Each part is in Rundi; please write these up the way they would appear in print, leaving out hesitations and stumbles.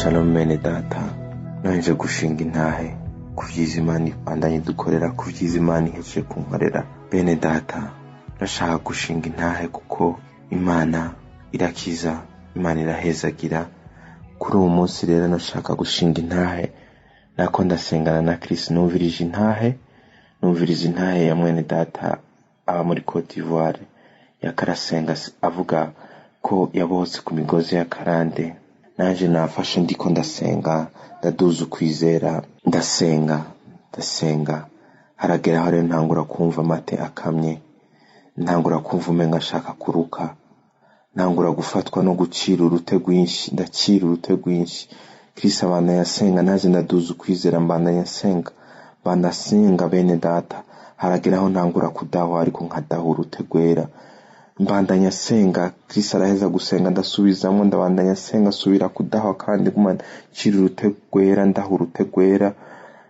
Shalom bene data, nanje gushinga intahe ku vyiza Imana ibandanye dukorera, ku vyiza Imana ihejeje kunkorera. Bene data, ndashaka gushinga intahe kuko Imana irakiza, Imana irahezagira. Kuri uwo munsi rero nashaka gushinga intahe, nako ndasengana na Kristo. Numvirije intahe ya mwene data aba muri Cote d'Ivoire, yakarasenga avuga ko yabohotse ku migozi ya karande. Naje nafashe ndiko ndasenga, ndaduza ukwizera, ndasenga haragera aho rero ntangura kumva amate akamye, ntangura kumva umenga ashaka kuruka, ntangura gufatwa no gucira urute rwinshi, ndacira urute rwinshi. Kristo abana yasenga, naje ndaduza ukwizera bandasenga bene data, haragera aho ntangura kudahwa, ariko nkadahura urute rwera. Mbandanya senga, Kristo araheza gusenga, ndasubizamwo, ndabandanya senga, subira kudahwa kandi guma cira urute rwera, ndahura urute rwera.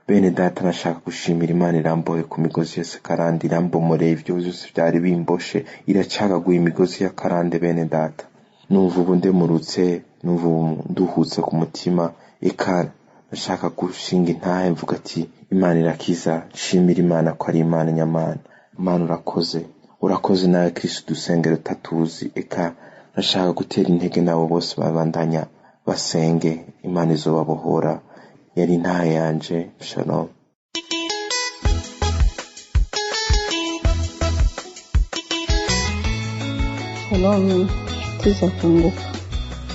Bene data, nashaka gushimira Imana irambohe ku migozi yose karande, irambomoreye ivyo vyose vyari bimboshe, iracagaguye imigozi ya karande. Bene data, numva ubu ndemurutse, numva ubu nduhutse ku mutima. Eka nashaka gushinga intahe mvuga ati Imana irakiza, shimira Imana ko ari Imana nyamana. Imana urakoze nawe Kristo dusengera utatuzi. Eka nashaka gutera intege nabo bose babandanya basenge, Imana izobabohora. Yari intahe yanje. Shalom. Shalom, tuza kunguka.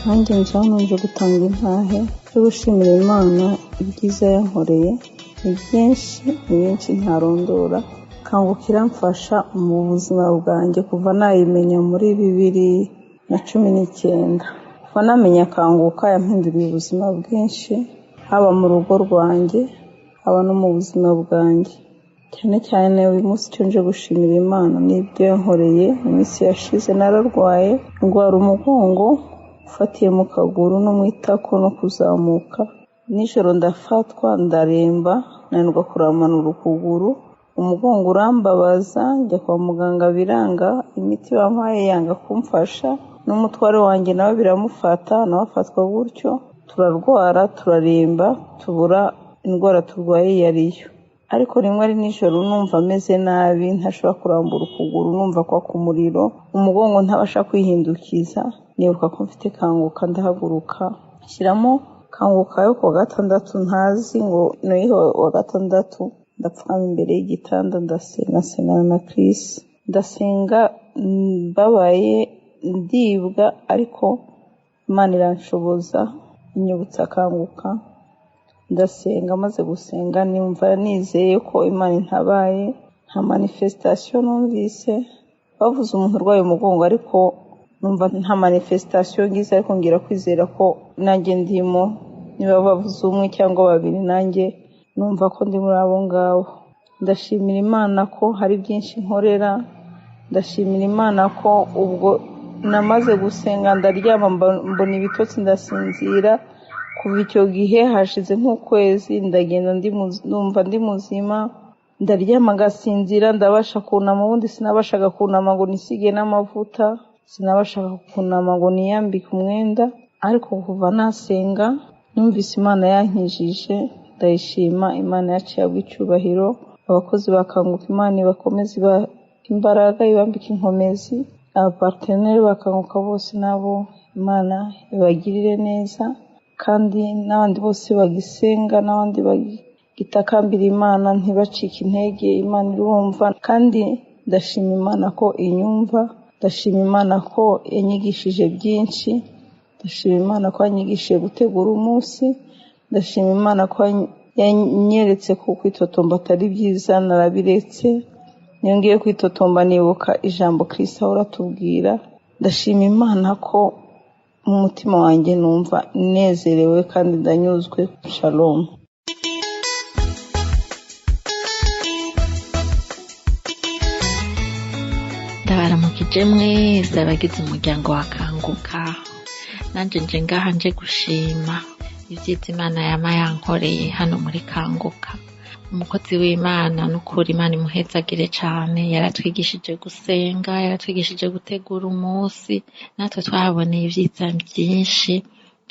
Nanjye nje gutanga intahe yo gushimira Imana ibyiza yankoreye. Ni byinshi ntarondora. Kangukira mfasha mu buzima bwanjye kuva nayimenya muri 2019. Kuva namenya kanguka yampinduriye ubuzima bwinshi, haba mu rugo rwanjye, haba no mu buzima bwanjye. Cyane uyu munsi cyo nje gushimira Imana n'ibyo yankoreye. Mu minsi yashize nararwaye, ndwara umugongo ufatiye mu kaguru no mu itako no kuzamuka. Nijoro ndafatwa, ndaremba, nanirwa kuramanura ukuguru. Umugongo urambabaza, njya kwa muganga biranga, imiti bampaye yanga kumfasha, n'umutware wanjye nawe biramufata, nawe afatwa gutyo. Turarwara, turaremba, tubura indwara turwaye yariyo. Ariko rimwe ari nijoro numva ameze nabi, ntashobora kurambura ukuguru, numva kwa kumuriro, umugongo ntabasha kwihindukiza. Nibuka ko mfite kanguka, ndahaguruka shyiramo kanguka yo ku gatandatu, ntazi ngo noyiho wa gatandatu. Ndapfukama imbere y'igitanda, ndasengana na Kristo, ndasenga mbabaye, ndibwa, ariko Imana iranshoboza, inyibutsa kanguka. Ndasenga, maze gusenga nimva nizeye ko Imana intabaye. Nta manifestation numvise. Bavuze umuntu urwaye umugongo, ariko numva nta manifestation ngize, ariko ngira kwizera ko nanjye ndimo. Niba bavuze umwe cyangwa babiri, nanjye numva ko ndi muri abo ngabo. Ndashimira Imana ko hari byinshi nkorera. Ndashimira Imana ko ubwo namaze gusenga ndaryama, mbona ibitotsi, ndasinzira. Kuva icyo gihe hashize nk'ukwezi, ndagenda ndumva ndi muzima, ndaryama ngasinzira, ndabasha kunama. Ubundi sinabashaga kunama ngo nisige n'amavuta, sinabashaga kunama ngo niyambike umwenda, ariko kuva nasenga numvise Imana yankijije. Ndayishima, Imana yaciye icyubahiro. Abakozi bakanguka, Imana bakomeze imbaraga, ibambike inkomezi. Abaparteneri bakanguka bose nabo Imana ibagirire neza, kandi n'abandi bose bagisenga, n'abandi bagitakambira Imana ntibacike intege. Imana irumva, kandi ndashima Imana ko inyumva. Ndashima Imana ko yanyigishije byinshi. Ndashima Imana ko yanyigishije gutegura umunsi. Ndashima Imana ko yanyeretse ko kwitotomba atari byiza, narabiretse. Niyo ngiye kwitotomba nibuka ijambo Kristo ahora atubwira. Ndashima Imana ko mu mutima wanjye numva nezerewe kandi ndanyuzwe. Shalom. Ndabaramukije mwese abagize umuryango wa Kanguka. Nanje nje ngaha nje gushima ibyiza Imana yama yankoreye hano muri Kanguka. Umukozi w'Imana n'ukuri Imana imuhezagire cyane, yaratwigishije gusenga, yaratwigishije gutegura umunsi, natwe twahaboneye ibyiza byinshi.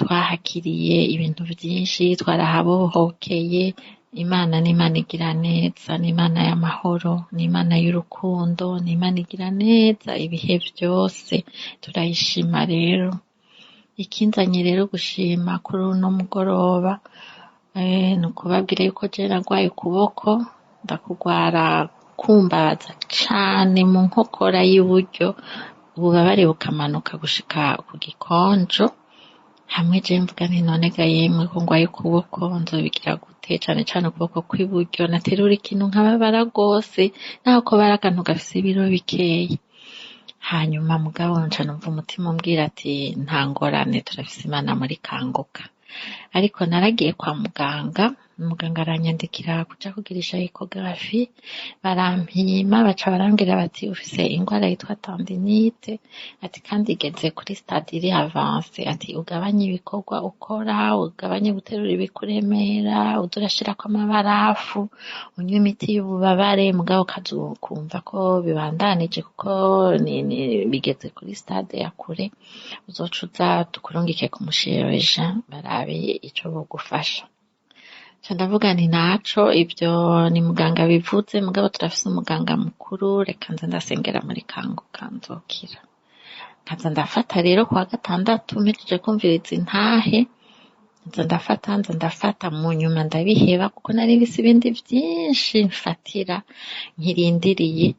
twahakiriye ibintu byinshi, twarahabohokeye. Imana ni Imana igira neza, ni Imana y'amahoro, ni Imana y'urukundo, ni Imana igira neza ibihe byose, turayishima rero. Ikinzanye rero gushima kuri uno mugoroba ni ukubabwira yuko je nagwaye ukuboko, ndakugwara kumbabaza cane mu nkokora y'iburyo, ububabare bukamanuka gushika ku gikonjo. Hamwe je mvuga nti none ga yemwe ko ngwaye ukuboko nzobigira gute, cane cane ukuboko kw'iburyo naterura ikintu nkababara rwose, naho ko bari akantu gafise ibiro bikeyi. Hanyuma mugabo nca numva umutima umbwira ati nta ngorane, turafise Imana muri Kanguka. Ariko naragiye kwa muganga aranyandikira kuja kugirisha ecography, barampima baca barambwira bati ufise ingwara yitwa tendinite, ati kandi igeze kuri stade iri avance, ati ugabanye ibikorwa ukora, ugabanye guterura ibikuremera, udurashirako amabarafu, unywe imiti y'ububabare, mugabo ukazukumva ko bibandanije kuko bigeze kuri stade ya kure, uzoca uza tukurungike ku mushireja barabe ico bogufasha. Ndavuga nti naco ivyo ni muganga bivuze, mugabo turafise umuganga mukuru, reka nze ndasengera muri Kanguka nzokira. Nkaza ndafata rero kuwa gatandatu mpejeje kumviriza intahe, nza ndafata mu nyuma ndabiheba kuko nari bise ibindi vyinshi mfatira nkirindiriye.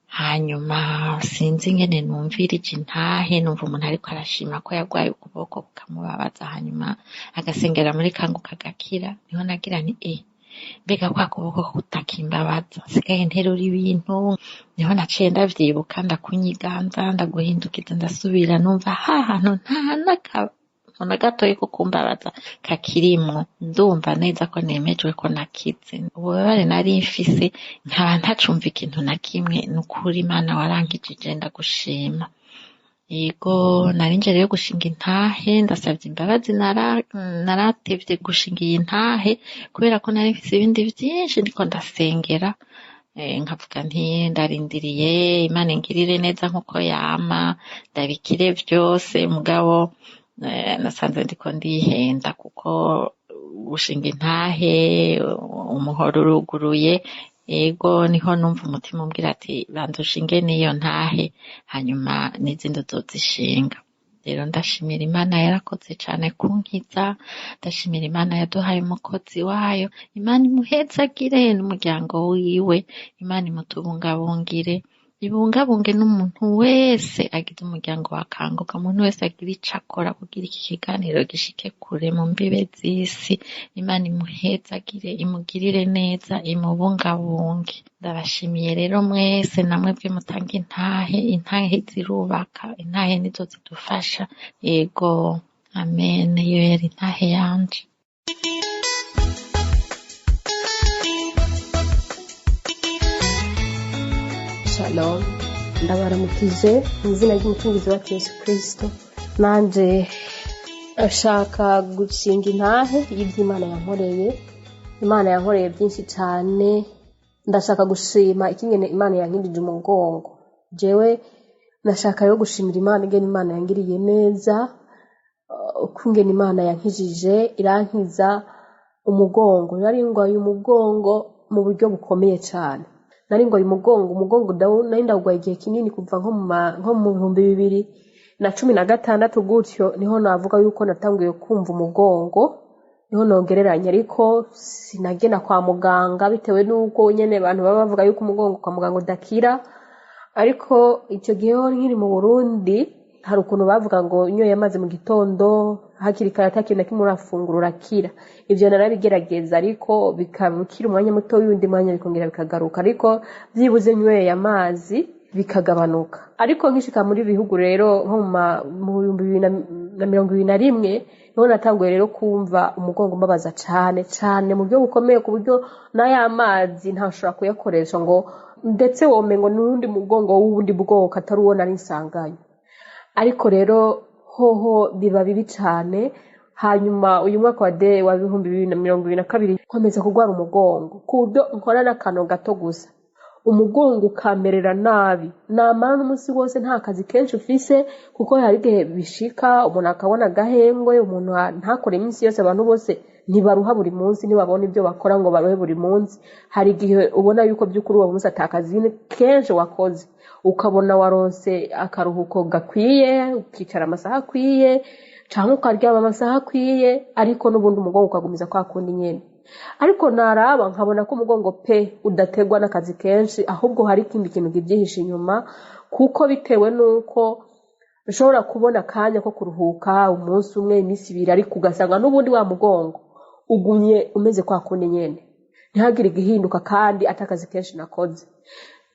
Hanyuma sinzi ingene numvirije intahe, numva umuntu ariko arashima ko yagwaye ukuboko kukamubabaza, hanyuma agasengera muri Kanguka agakira. Niho nagira nti mbega kwa kuboko kutakimbabaza, sigaye nterura ibintu. Niho naciye ndavyibuka, ndakunyiganza, ndaguhindukiza, ndasubira, numva hantu nta na gatoyi ko kumbabaza kakirimwo. Ndumva neza ko nemejwe ko nakize. Ububabare nari mfise nkaba ntacumva ikintu na kimwe, nukuri Imana warankijije ndagushima. Yego narinje rero gushinga intahe, ndasavye imbabazi naratevye gushinga iyi ntahe kubera ko nari mfise ibindi vyinshi ndiko ndasengera. Nkavuga nti ndarindiriye Imana ingirire neza nkuko yama, ndabikire vyose, mugabo nasanze ndiko ndihenda kuko gushinga intahe umuhoro uruguruye. Ego niho numva umutima umbwira ati banza ushinge niyo ntahe, hanyuma n'izindi uzozishinga. Rero ndashimira Imana yarakoze cane kunkiza, ndashimira Imana yaduhaye umukozi wayo, Imana imuhezagire n'umuryango wiwe, Imana imutubungabungire, ibungabunge n'umuntu wese agize umuryango wa Kanguka, umuntu wese agira ico akora kugira iki kiganiro gishike kure mu mbibe z'isi. Imana imuhezagire, imugirire neza, imubungabunge. Ndabashimiye rero mwese, namwe bwe mutanga intahe zirubaka, intahe nizo zidufasha. Yego amen, iyo yari intahe yanje. Shalom, ndabaramukije mu izina ry'umucunguzi wacu Yesu Kristo. Nanje ashaka gushinga intahe y'ivy'Imana yankoreye. Imana yankoreye byinshi cyane, ndashaka gushima ikingene Imana yankirije umugongo. Jewe ndashaka yo gushimira Imana ingene Imana yangiriye neza, ukungene Imana yankijije, irankiza umugongo. Yari ngwaye umugongo mu buryo bukomeye cyane. Nari ngo umugongo nari ndagwaye igihe kinini kuva nko mu 2016 gutyo, niho navuga yuko natanguye kumva umugongo, niho nongereranya. Ariko sinagena kwa muganga bitewe nuko nyene abantu baba bavuga yuko umugongo kwa muganga udakira. Ariko icyo gihe nkiri mu Burundi hari ukuntu bavuga ngo inyo yamaze mu gitondo hakiri kare atakintu kimwe urafungura akira. Ivyo narabigerageza ariko bikabukira umwanya muto, yundi mwanya bikongera bikagaruka, ariko byibuze nyweye amazi bikagabanuka. Ariko nkishika muri bihugu rero nko mu 2021 niho natanguye rero kumva umugongo mbabaza cyane mu buryo bukomeye, ku buryo n'aya mazi ntashobora kuyakoresha ngo ndetse womengo n'undi mugongo w'ubundi bwoko atari uwo nari nsanganye. Ariko rero hoho biba bibi cyane. Hanyuma uyu mwaka wa 2022 nkomeza kugwara umugongo ku buryo nkora n'akantu gato gusa umugongo ukamerera nabi, namara n'umunsi wose nta kazi kenshi ufise, kuko hari igihe bishika umuntu akabona agahengwe, umuntu ntakore iminsi yose. Abantu bose ntibaruha buri munsi, ntibabona ibyo bakora ngo baruhe buri munsi. Hari igihe ubona yuko by'ukuri uwo munsi atakazi kenshi wakoze, ukabona waronse akaruhuko gakwiye, ukicara amasaha akwiye cyangwa ukaryama amasaha akwiye, ariko n'ubundi umugongo ukagumiza kwa kundi nyene. Ariko naraba nkabona ko umugongo pe udategwa n'akazi kenshi, ahubwo hari ikindi kintu gibyihishe inyuma, kuko bitewe nuko ushobora kubona akanya ko kuruhuka umunsi umwe, iminsi ibiri, ariko ugasanga n'ubundi wa mugongo ugumye umeze kwa kundi nyene, ntihagire igihinduka kandi atakazi kenshi nakoze.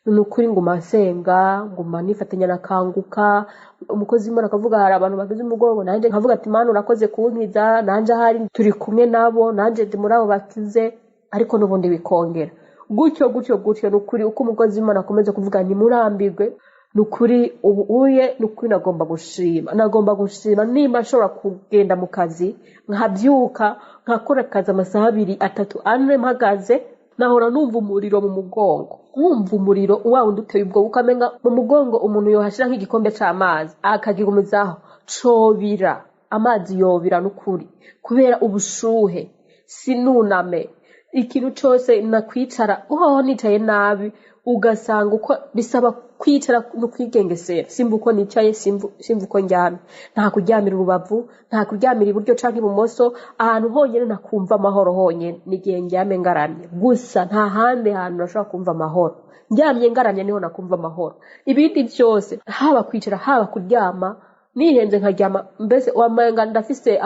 Nukuri nguma nsenga, nguma nifatanya na Kanguka. Umukozi w'Imana akavuga hari abantu bagize umugongo, nanje nkavuga ati Mana urakoze kunkiza, nanje ahari turi kumwe nabo, nanje ndi muri abo bakize, ariko n'ubundi bikongera gutyo. Nukuri uko umukozi w'Imana akomeza kuvuga ntimurambirwe, nukuri ubuye nukuri nagomba gushima nimba nshobora kugenda mu kazi nkabyuka nkakora akazi amasaha 2, 3, 4 mpagaze, nahora numva umuriro mu mugongo, wumva umuriro wundi uteye ubwo, ukamenga mu mugongo umuntu yohashira nk'igikombe c'amazi akagigumizaho cobira, amazi yobira n'ukuri kubera ubushuhe, sinuname ikintu cyose nakwicara nicaye nabi, ugasanga uko bisaba kwicara no kwigengesera, simba uko nicaye, simba uko njyana, nta kuryamira urubavu, nta kuryamira iburyo canke ibumoso, ahantu honyene nakumva amahoro honyene nigihe njyame ngaramye gusa, nta handi hantu nashobora kumva amahoro. Njyamye ngaramye niho nakumva amahoro, ibindi byose haba kwicara haba kuryama nihenze nkaryama, mbese wamenga ndafise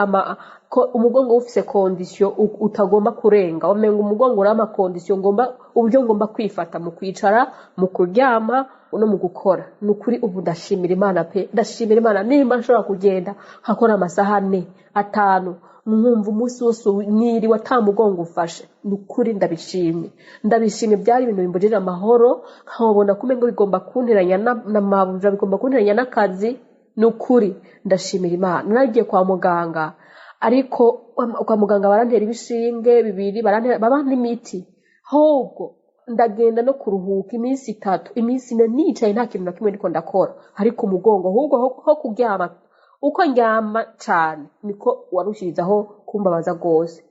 umugongo ufise condition utagomba kurenga, wamenga umugongo urama condition uburyo ngomba kwifata mu kwicara, mu kuryama no mu gukora. Nukuri ubu ndashimira Imana pe, ndashimira Imana nimba nshobora kugenda nkakora amasaha 4, 5, nkumva umunsi wose niriwe atamugongo ufashe. Nukuri ndabishimye byari ibintu bimbujije amahoro, nkabona kumengo bigomba kunteranya na mabuja, bigomba kunteranya n'akazi. Nukuri ndashimira Imana. Nagiye kwa muganga, ariko kwa muganga barantera ibishinge 2, baba n'imiti, ahubwo ndagenda no kuruhuka iminsi 3, iminsi 4 nicaye nta kintu na kimwe ndiko ndakora, ariko umugongo ahubwo ho kuryama, uko njyama cyane niko warushirizaho kumbabaza gose.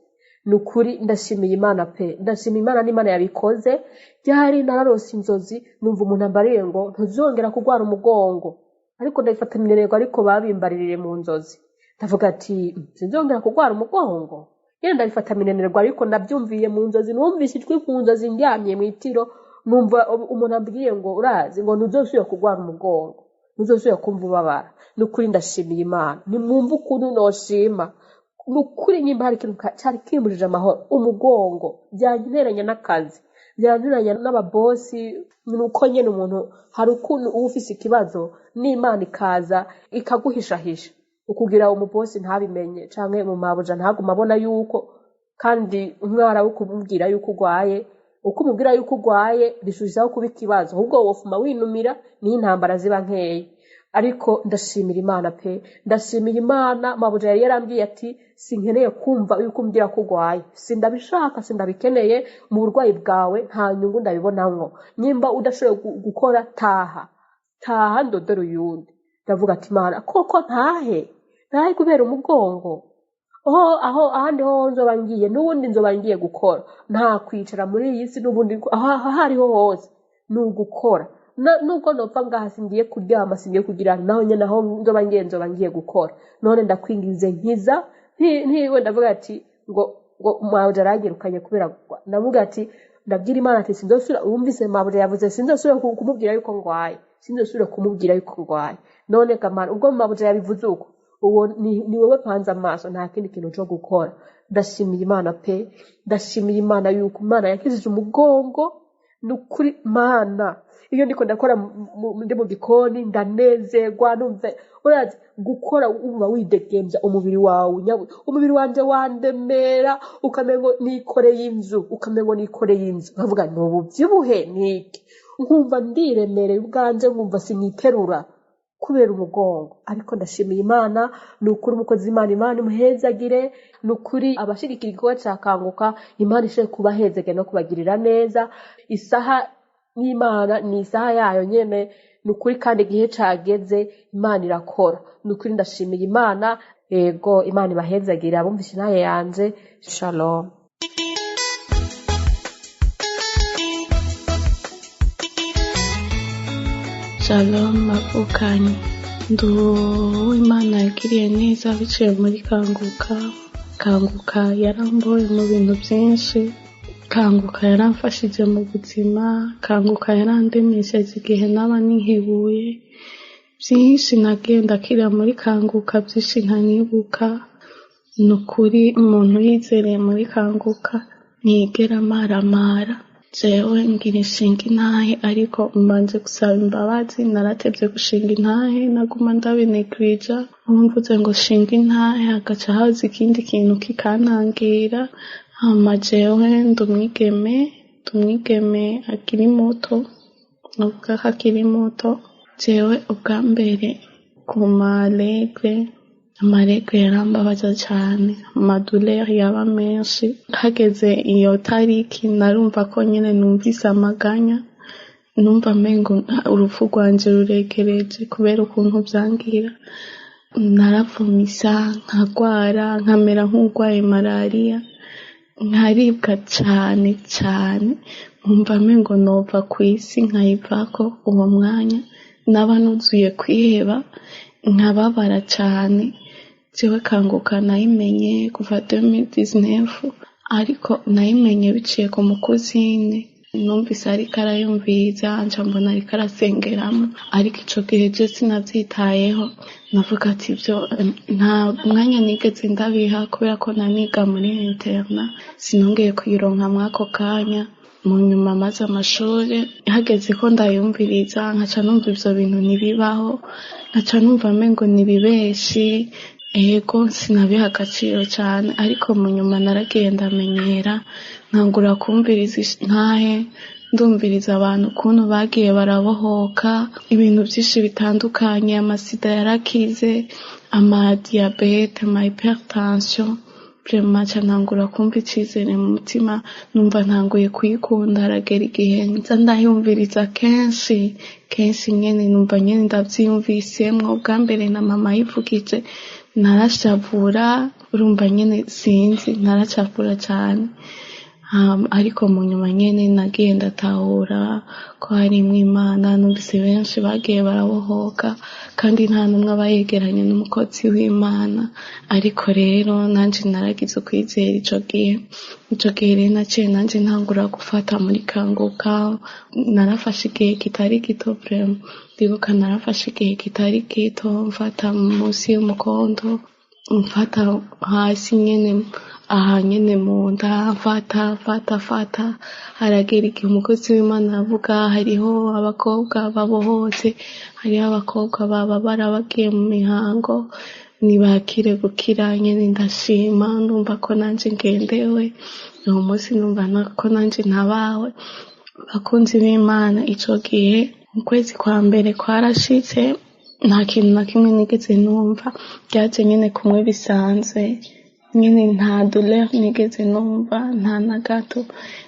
Nukuri ndashimira Imana pe, ndashimira Imana n'Imana yabikoze. Byari nararose inzozi, numva umuntu ambariye ngo ntuzongera kugwara umugongo, ariko ndabifata minerego, ariko babimbaririre mu nzozi. Ndavuga ati sinzongera kugwara umugongo, yenda ndabifata minerego, ariko nabyumviye mu nzozi, numvise ijwi mu nzozi ndyamye mu itiro, numva umuntu ambwiye ngo urazi ngo ntuzosubira kugwara umugongo, ntuzosubira kumva ubabara. Nukuri ndashimira Imana, nimwumva ukuntu noshima. Nukuri nyimba hari ikintu cyari kimbujije amahoro, umugongo, byanteranya n'akazi, byanteranya n'ababosi. Nuko nyene umuntu hari ukuntu ufise ikibazo n'Imana ikaza ikaguhishahisha, ukugira umubosi ntabimenye canke mu mabuja ntaguma abona yuko, kandi umwara wo kumubwira yuko ugwaye, uko umubwira yuko ugwaye bishuzaho kuba ikibazo, ahubwo wofuma winumira n'intambara ziba nkeye. Ariko ndashimira Imana pe, ndashimira Imana. Mabuja yari yarambwiye ati sinkeneye kumva yuko umbwira ko ugwaye, sindabishaka, sindabikeneye, mu burwayi bwawe nta nyungu ndabibonamwo, nyimba udashoboye gukora taha ndodoro yundi. Ndavuga ati Imana koko ntahe kubera umugongo, aho ahandi ho nzoba ngiye, n'ubundi nzoba ngiye gukora, nta kwicara muri iyi si, n'ubundi aho hariho hose ni ugukora. Nubwo nopfa ngaha singiye kuryama, singiye kugira naho nyene aho nzoba ngiye gukora. None ndakwingize nkiza, ntiwe ndavuga ati ngo mabuja aragirukanye kubera ndavuga ati ndabwira Imana ati sinzosubira. Wumvise mabuja yavuze sinzosubira kumubwira yuko ngwaye, sinzosubira kumubwira yuko ngwaye. None kamana ubwo mabuja yabivuze uko, uwo ni wewe panza amaso, nta kindi kintu cyo gukora. Ndashimira Imana pe, ndashimira Imana yuko Imana yakizije umugongo. Nukuri Mana, iyo ndiko ndakora ndi mu gikoni ndanezerwa, numve urazi gukora umva widegemza umubiri wawe, umubiri wanje wandemera, ukamengo nikoreye inzu, nkavuga n'ubu byibuhe niki, nkumva ndiremereye ubwanje, nkumva siniterura kubera umugongo. Ariko ndashimiye Imana. Nukuri umukozi Imana imuhezagire, nukuri abashigikira igikorwa cya Kanguka, Imana ishe kubahezage no kubagirira neza. Isaha n'Imana ni isaha yayo nyene, ni ukuri kandi igihe cageze Imana irakora. Ni ukuri ndashimira Imana. Ego, Imana ibahezagire abumvise intahe yanje. Shalom. Shalom mavukanye, nduwo Imana yagiriye neza biciye muri Kanguka. Kanguka yaramboye mu bintu byinshi, Kanguka yaramfashije mu buzima, Kanguka yarandemesheje igihe naba nihebuye. Byinshi nagenda kira muri Kanguka, byinshi nkanibuka. Ni ukuri umuntu yizereye muri Kanguka ntiyigera amaramara. Jewe ngira inshinga intahe, ariko mbanje gusaba imbabazi, naratevye gushinga intahe, naguma ndabinegirija. Mvuze ngo shinga intahe hagaca haza ikindi kintu kikantangira. Hama jewe ndumwigeme akiri muto, navuga ko akiri muto. Jewe ubwa mbere ku amaregre yarambabaza cyane, amaduleur yaba menshi. Hageze iyo tariki narumva ko nyene numvise amaganya, numva mengo urupfu rwanje ruregereje kubera ukuntu byangira. Naravumisa, nkagwara, nkamera nk'urwaye malaria, nkaribwa cyane cyane, nkumva mengo nova kw'isi nkayivako. Uwo mwanya naba nuzuye kwiheba, nkababara cyane. Jewe Kanguka nayimenye kuva 2019, ariko nayimenye biciye ku mukuzine. Numvise ariko arayumviriza, nca mbona ariko arasengeramo, ariko ico gihe je sinavyitayeho. Navuga ati ibyo nta mwanya nigeze ndabiha, kubera ko naniga muri interna, sinongeye kuyironka mwako kanya. Mu nyuma maze amashuri, hageze ko ndayumviriza, nkaca numva ivyo bintu ntibibaho, nkaca numva mengo nibibeshi. Ego sinabiha agaciro cyane, ariko mu nyuma naragiye ndamenyera, ntangura kumviriza intahe, ndumviriza abantu ukuntu bagiye barabohoka, ibintu byinshi bitandukanye. Amasida yarakize, amadiabete, hypertension. Vraiment ntangura kumva icyizere mu mutima, numva ntanguye kuyikunda. Aragera igihe nza ndayumviriza kenshi nyene, numva nyene ndavyiyumvisemwo. Bwa mbere na mama yivugije narashavura, urumva nyene sinzi, narashavura cyane. Ariko mu nyuma nyene nagiye ndatahura ko harimwo Imana. Numvise benshi bagiye barabohoka, kandi nta numwe aba yegeranye n'umukozi w'Imana. Ariko rero nanje naragize ukwizera ico gihe rero naciye nanje ntangura gufata muri Kanguka. Narafashe igihe kitari gito vraiment, ndibuka narafashe igihe kitari gito, mfata munsi y'umukondo, mfata hasi nyene, aha nyene mu nda, fata. Haragera igihe umukozi w'Imana avuga hariho abakobwa babohotse, hariho abakobwa baba barabagiye mu mihango, nibakire gukira. Nyene ndashima, ndumva ko nanje ngendewe. Uwo munsi numva ko nanje ntabawe. Bakunzi b'Imana, ico gihe mu kwezi kwa mbere kwarashitse, nta kintu na kimwe nigeze numva, byaje nyene kumwe bisanzwe nyene, nta douleur nigeze numva, nta na gato.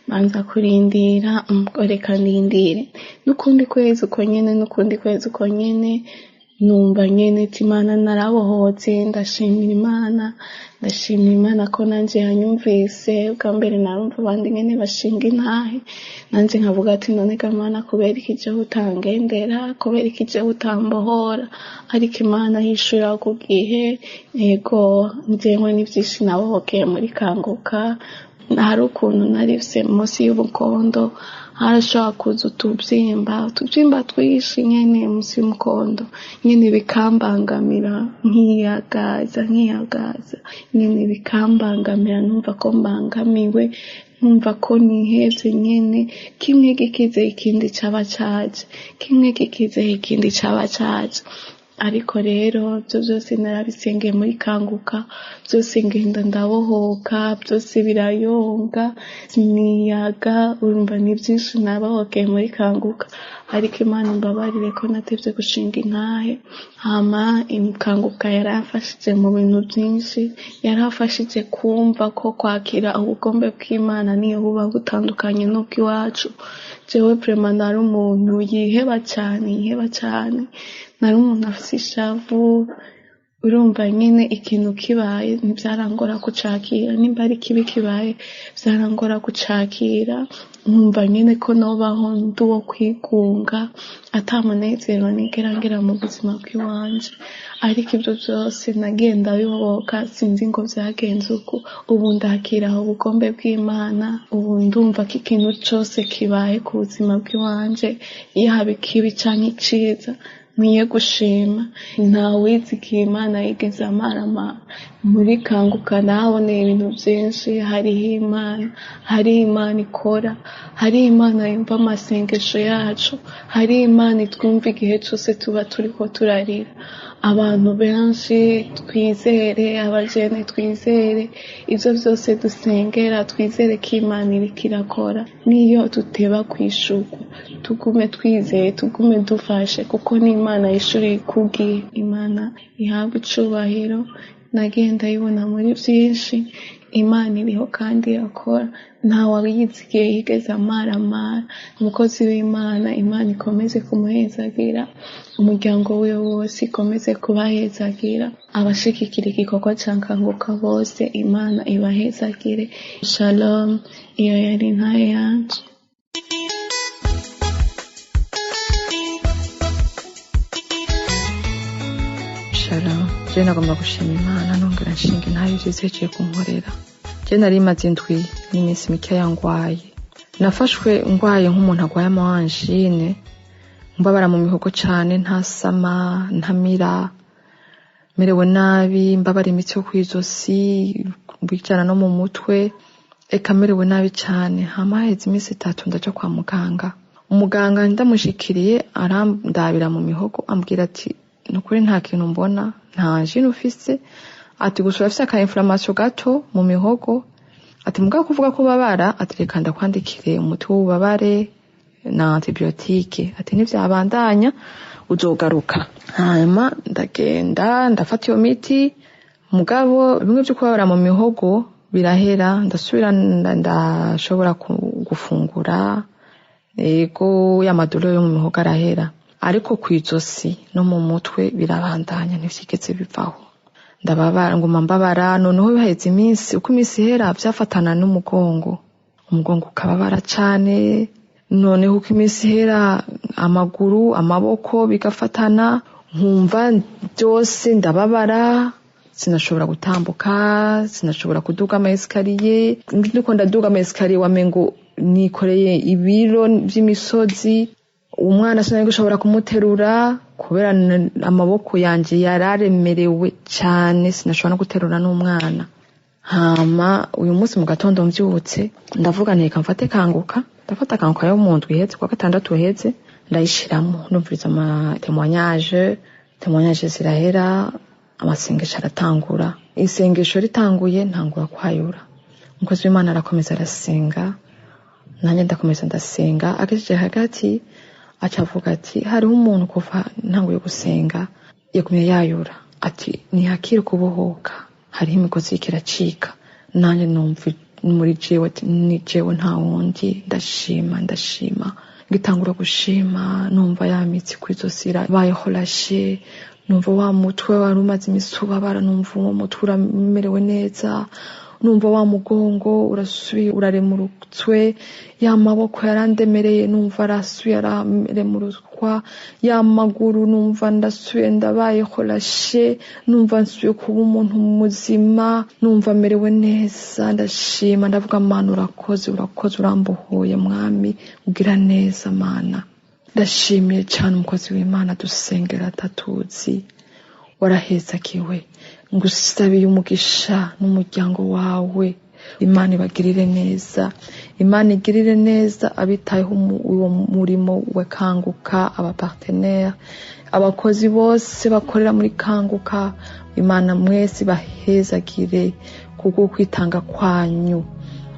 Manza kurindira, reka ndindire n'ukundi kwezi uko nyene, numva nyene Imana narabohotse. ndashimira Imana ko nanje yanyumvise. Bwa mbere narumva abandi nyene bashinga intahe, nanje nkavuga ati none Imana kubera iki je utangendera, kubera iki je utambohora? Ariko Imana yishura ku gihe. Ego njyewe n'ivyinshi nabohokeye muri Kanguka. Hari ukuntu narifise munsi y'umukondo, harashobora kuza utubyimba twinshi nyene munsi y'umukondo, nyene bikambangamira, nkiyagaza nyene bikambangamira. Numva ko mbangamiwe, numva ko nihevye nyene. Kimwe gikize ikindi caba caje. ariko rero byo byose narabisengeye muri kanguka, byose ngenda ndabohoka, byose birayonga, imiyaga, urumva ni byinshi nabohokeye muri kanguka, ariko Imana imbabarire ko natevye gushinga intahe. Hama kanguka yarafashije mu bintu byinshi, yarafashije kumva ko kwakira ubugombe bw'Imana niyo buba butandukanye n'ubw'iwacu. Jewe vraiment nari umuntu yiheba cyane, nari umuntu afite ishavu, urumva nyine ikintu kibaye ntibyarangora kucakira, nimba ari kibi kibaye byarangora kucakira, nkumva nyine ko nobaho ndi uwo kwigunga, atamunezero nigera ngira mu buzima bw'iwanje. Ariko ibyo byose nagenda bibohoka, sinzi ngo byagenze uko. Ubu ndakira ubugombe bw'Imana, ubu ndumva ko ikintu cyose kibaye ku buzima bw'iwanje, yaba ikibi canke iciza, nkwiye gushima. Ntawizigiye Imana yigeze amaramara. Muri kanguka nahaboneye ibintu byinshi, hariho Imana ikora, hariho Imana yumva amasengesho yacu, hariho Imana itwumva igihe cyose tuba turiko turarira. Abantu benshi twizere, abajene twizere, ivyo byose dusengera twizere ko Imana iriko irakora. Niyo tuteba kwishurwa, tugume twizeye, tugume dufashe, kuko ni Imana yishuriye kubwiye. Imana ihabwa icubahiro. Nagenda yibona muri byinshi, Imana iriho kandi irakora. Ntawayizigiye yigeze amaramara. Umukozi w'Imana, Imana ikomeze kumuhezagira, umuryango we wose ikomeze kubahezagira, abashigikira igikorwa ca kanguka bose Imana ibahezagire. Shalom. Iyo yari intahe yanje. Shalom. Je nagomba gushima Imana nongera nshinga intahe zizeje kunkorera. Je nari maze indwi n'iminsi mike yangwaye. Nafashwe ngwaye nk'umuntu agwaye amanjine, mbabara mu mihogo cane, ntasama, ntamira, merewe nabi, mbabara imitsi yo kwizosi, bijana no mu mutwe, eka merewe nabi cane. Hamaheze iminsi 3 ndaja kwa muganga. Umuganga ndamushikiriye arandabira mu mihogo, ambwira ati nukuri nta kintu mbona, nta njine ufise, ati gusa urafise aka inflammation gato mu mihogo, ati mugabo kuvuga ko babara, ati reka ndakwandikire umuti w'ububabare na antibiotique, ati nivyabandanya uzogaruka. Hanyuma ndagenda ndafata iyo miti, mugabo bimwe byo kubabara mu mihogo birahera, ndasubira ndashobora gufungura, ego y'amadolo yo mu mihogo arahera, ariko kwizosi no mu mutwe birabandanya, ntivyigeze bivaho. Ndababara nguma mbabara, noneho biheze iminsi, uko iminsi ihera byafatana n'umugongo, umugongo ukababara cane. Noneho uko iminsi ihera amaguru, amaboko bigafatana, nkumva byose ndababara, sinashobora gutambuka, sinashobora kuduga ama escalier. Ndiko ndaduga ama escalier wamengo nikoreye ibiro by'imisozi. Umwana sinari gushobora kumuterura kubera amaboko yanje yararemerewe cyane, sinashobora no guterura n'umwana. Hama uyu munsi mu gatondo mbyutse ndavuga nti reka mfate kanguka, ndafata kanguka yo mu ndwi iheze, kwa gatandatu iheze ndayishiramo, numviriza ama témoignage zirahera, amasengesho aratangura. Isengesho ritanguye ntangura kwayura, umukozi w'Imana arakomeza arasenga, nanjye ndakomeza ndasenga. Agejeje hagati acavuga ati hariho umuntu kuva ntanguye gusenga yagumye yayura, ati nihakire kubohoka, hariho imigozi ikiracika. Nanjye numva muri jewe ati ni jewe nta wundi. Ndashima ngitangura gushima, numva yamitsi kwizosira bayeholashe, numva wa mutwe wari umaze imisi ubabara, numva uwo mutwe uramerewe neza, numva wa mugongo urasubiye uraremurutswe, ya maboko yarandemereye numva arasubiye araremurutswa, ya maguru numva ndasubiye ndabayeholashe, numva nsubiye kuba umuntu muzima, numva merewe neza. Ndashima, ndavuga Mana urakoze urambohoye Mwami, ugira neza Mana. Ndashimiye cyane umukozi w'Imana dusengera atatuzi, warahezakiwe. Ngusabiye umugisha n'umuryango wawe, Imana ibagirire neza, Imana igirire neza abitayeho uwo murimo wa Kanguka, abapartenaire, abakozi bose bakorera muri Kanguka. Imana mwese bahezagire kubwo kwitanga kwanyu.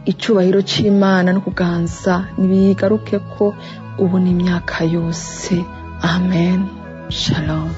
Icubahiro c'Imana no kuganza nibigaruke ko ubu n'imyaka yose. Amen. Shalom.